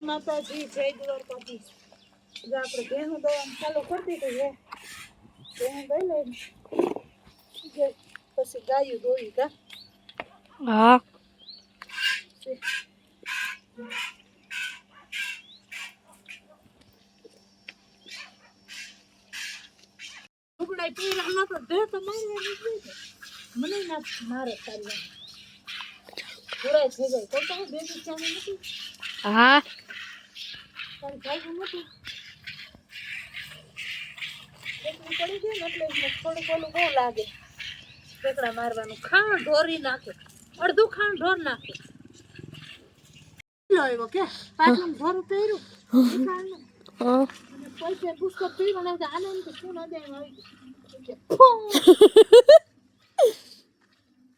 માતાજી જય દ્વારકાધીશ. આપણે ભેહું દવાનું ચાલુ કરી દીધું છે. ભેહું દઈ લઈને પછી ગાયું દોઈ કા. હા લુગડા પીરામાં તો ભે તો મારવાની જ મને ના મારે ચાલવા પૂરા થઈ જાય તો તમે ભેગી ચાલે નથી. હા પણ ભાઈ નથી એટલી પડી ગઈ ને એટલે થોડુંક ઓલું બહુ લાગે ઠેકડા મારવાનું. ખાણ ઢોરી નાખે, અડધું ખાણ ઢોર નાખે. લો એવો કે પાછું ઢોર પહેર્યું પૈસે પુસ્તક પીડો ને આનંદ શું ના જાય આવી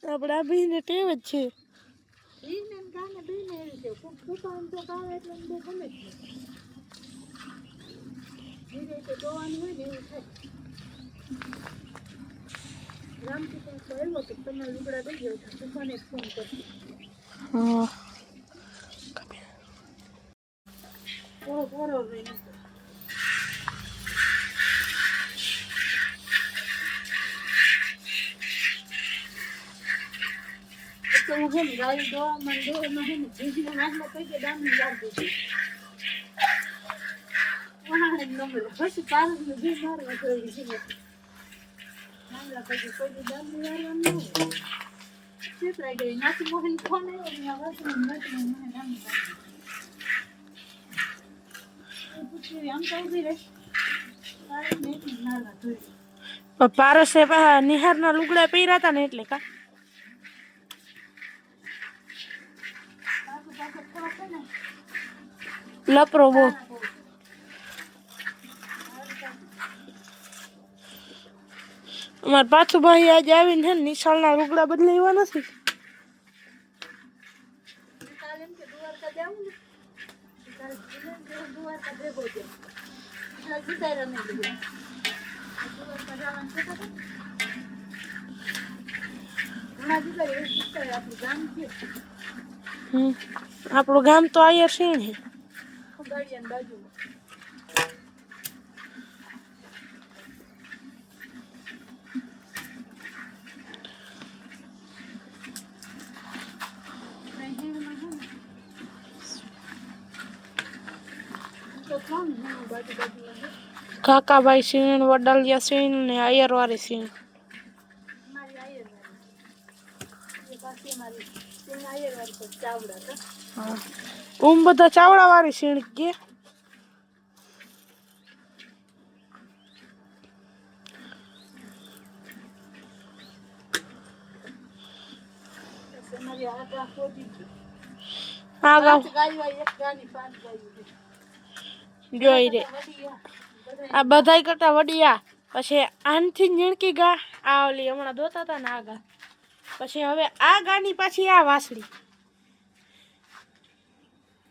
આપડા બેને ટેવ જ છે. ઈને ગાને બેને એવી છે ખૂબ દુકાન તો ગાવે એટલે બહુ ગમે છે. ધીરે તો જોવાનું હોય ને એવું થાય. રામજી પણ આવ્યો તો તમારા લુગડા દઈ ગયો છે તુફાને ફોન કરજો. હા બોરો રહીને તો હું હે ગાય દોવા મંડો એમાં હે ને જીજીનો નાખલો પૈકે દામની યાદ દીધી વહાણે નંબર પછી પાલકનું જે મારવા જોઈ છે નામલા પૈકે કોઈ દામની વારવાનું ન ચેતરાઈ ગઈ નાથી મોહન ફોન આવ્યો ને આ વાતનું નથી મને દામની વારવાનું પૂછી આમ તો ઉભી રહે તારે મેથી નાલા જોઈ પારસે નિહારના લુગડા પહેર્યા હતા ને એટલે કા લપરો બહુ. અમારે પાછું ભાઈ આજે આવીને છે ને નિશાળના લુગડા બદલાવ્યા નથી. આપણું ગામ તો આયર છે ને બાજુમાં કાકાભાઈ સીણ, વડાલિયા સીણ ને આયરવાળી સીણ. બધા ચાવડા વાળી સીણ કે જોઈ રે આ બધાય કરતા વડિયા. પછી આનથી નીણકી ગા આ ઓલી હમણાં દોતા હતા ને આ ગા. પછી હવે આ ગાની પાછી આ વાસળી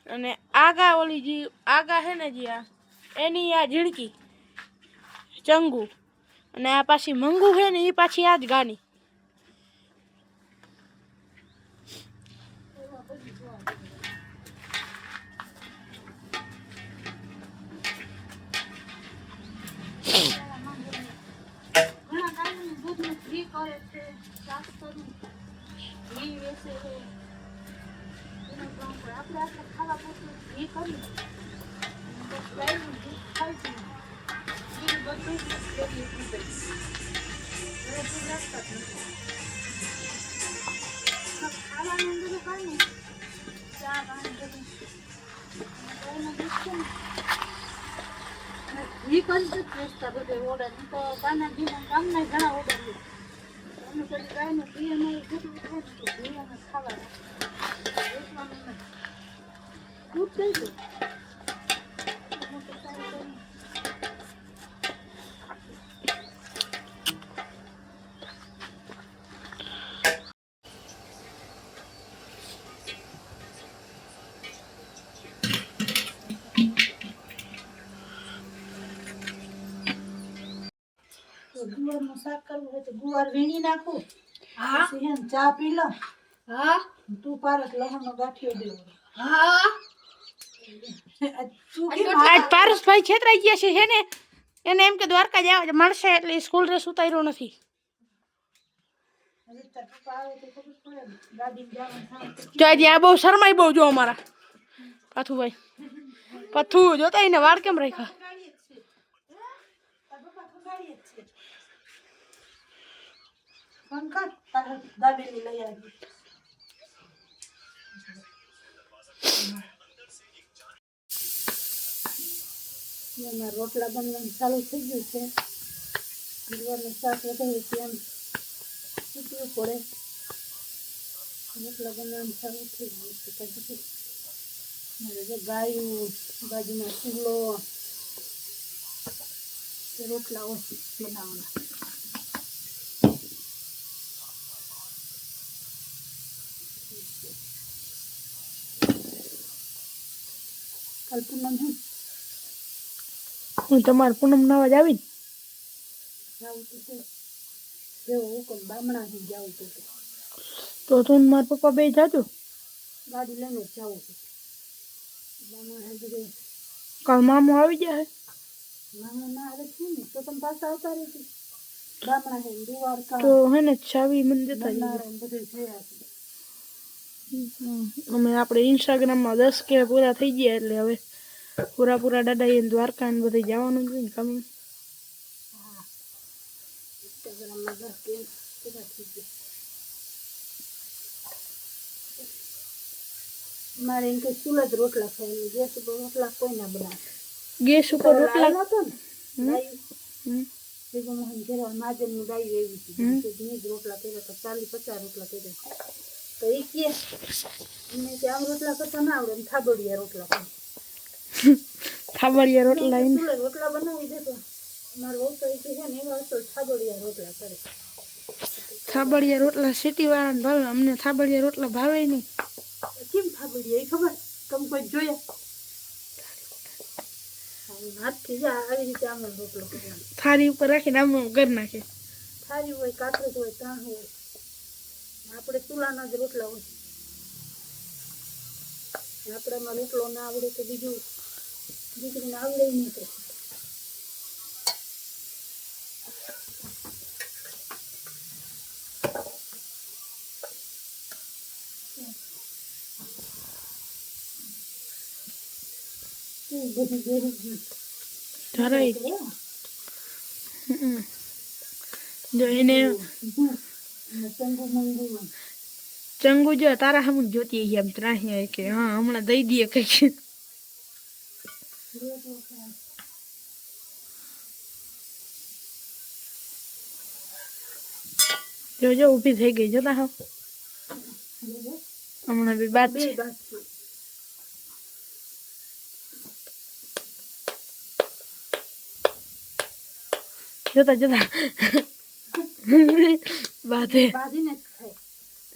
અને આગા ઓલી જે આગા હે ને જે આ એની આ ઝીણકી ચંગુ અને આ પાછી મંગુ હે ને એ પાછી આ જ ગાની. ઓર્ડર તો કાના ઘીના ગામના ઘણા ઓર્ડર છે. અમે પેલી ગાયને ઘી અમારે જેટલું થાય તો ઘી અમે ખાવાના વેચવાનું નહીં. દૂધ થઈ ગયું ગુવારનું શાક કરવું હોય તો ગુવાર વીણી નાખું. પછી ચા પી લો. તું પારસ લહણનો ગાંઠિયો દેવો. તું કેમ આજ પારસભાઈ છેતરાઈ ગયા છે હે ને એને એમ કે દ્વારકા જવા મળશે એટલે સ્કૂલ ડ્રેસ ઉતાર્યો નથી હવે તાર પપ્પા આવે તો ખબર પડે ને. ગાડીમાં જવાનું થાય તો જો આજે આ બહુ શરમાઈ બહુ જો અમારા પાથુભાઈ પથ્થુ જોતા એને વાળ કેમ રાખ્યા ગાડી જ છે. તાર પપ્પા તો ગાડી જ છે. ફોન કર તારા દાબેલી લઈ આવી. એમાં રોટલા બનવાનું ચાલુ થઈ ગયું છે. ગુરુવારનું શાક વધારે એમ શીખવું પડે. રોટલા બનવાનું ચાલુ થઈ ગયું છે. પછી મારે જો ગાયું બાજુમાં ચૂલો રોટલા હોય બનાવવાના. કાલ પૂનમ હું તમારે પૂનમ નવાજ આવીને જાવું તો છે. જેવો હુકમ બામણાથી જાવું તો તું ને મારા પપ્પા બે જાજો ગાડી લઈને જ જાવું છે. બામણા બધે કાલ મામો આવી જાય મામા ના આવે છે ને તો તમે પાછા આવતા રહેશે. બામણા છે દ્વારકા તો હે ને ચાવી મને દેતા જજો. નારાયણ બધે જોયા છે. અમે આપણે ઇન્સ્ટાગ્રામમાં 10K પૂરા થઈ ગયા એટલે હવે પૂરા દાદા દ્વારકા ને બધે જવાનું છે ને કમી હા ઇન્સ્ટાગ્રામમાં 10K પૂરા થઈ ગયા. મારે એમ કે ચૂલા જ રોટલા ખાય ગેસ ઉપર રોટલા કોઈ ના બનાવે. ગેસ ઉપર રોટલા હતો ને ગાયું હમ. ભેગું મોહન ઘેરા માજનની ગાયું એવી હતી તો જ રોટલા કર્યા તો 40-50 રોટલા કર્યા તો એ કે એમને કે આમ રોટલા કરતા ના આવડે થાબડિયા રોટલા કરે. થાબડિયા રોટલા એને ચૂલે રોટલા બનાવી દેતો મારો વહુ તો એ કે છે ને એવા તો થાબડિયા રોટલા કરે. થાબડિયા રોટલા સિટી વાળાને ભાવે અમને થાબડિયા રોટલા ભાવે નહીં કેમ થાબડિયા એ ખબર તમે કોઈ જોયા હાથથી જા આવી રીતે આમ રોટલો કરવાનો. થાળી ઉપર રાખીને આમ કરી નાખે થાળી હોય કાતરજ હોય તાણ હોય આપણે ચૂલાના જ રોટલા હોય. આપણામાં રોટલો ના આવડે તો બીજું દીકરીને આવડે નહીં તો બધું ઘેરી ગયું. ધરાઈ જો એને ચંગુ મંગુ ચંગુ જો તારા હમ જોતી એમ ત્રાહી કે હા હમણાં દઈ દઈએ કઈક જો ઊભી થઈ ગઈ જોતા હા હમણાં બી બાદ છે જોતા બાધે બાંધીને જ ખાય.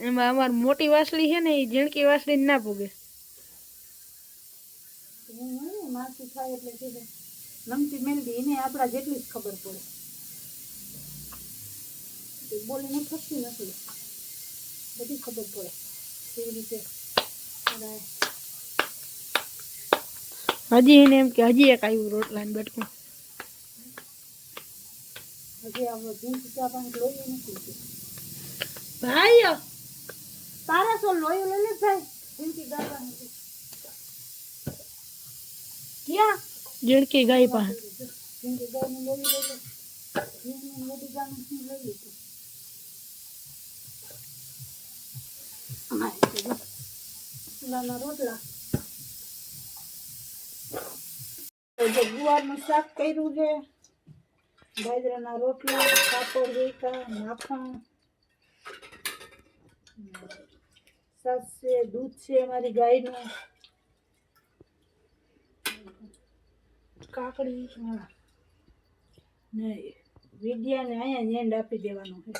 એમાં અમાર મોટી વાસળી છે ને એ ઝીણકી વાસળી ના પૂગે માસી થાય એટલે કીધું નમતી મેલડી એને આપણા જેટલી જ ખબર પડે. બોલીને થતી નથી બધી ખબર પડે કેવી રીતે હજી એને એમ કે હજી એક આવ્યું રોટલા ને બટકું હજી આપણો જીન્સ ચા પાસે લોહી નથી. ભાઈ તારા સો લોહી લઈ લે ભાઈ જીન્સી ગાવા નથી ક્યાં ઝીણકી ગાય પાસે જીન્સી ગાયનું લોહી લઈ લે જીન્સની મોટી ગાયનું શું લઈ લીધું. ચૂલાના રોટલા ગુવારનું શાક કર્યું છે. બાજરાના રોટલા પાપડ વેકા માખણ છાશ છે દૂધ છે અમારી ગાયનું કાકડી હા ને વિદ્યાને અહીંયા એન્ડ આપી દેવાનું છે.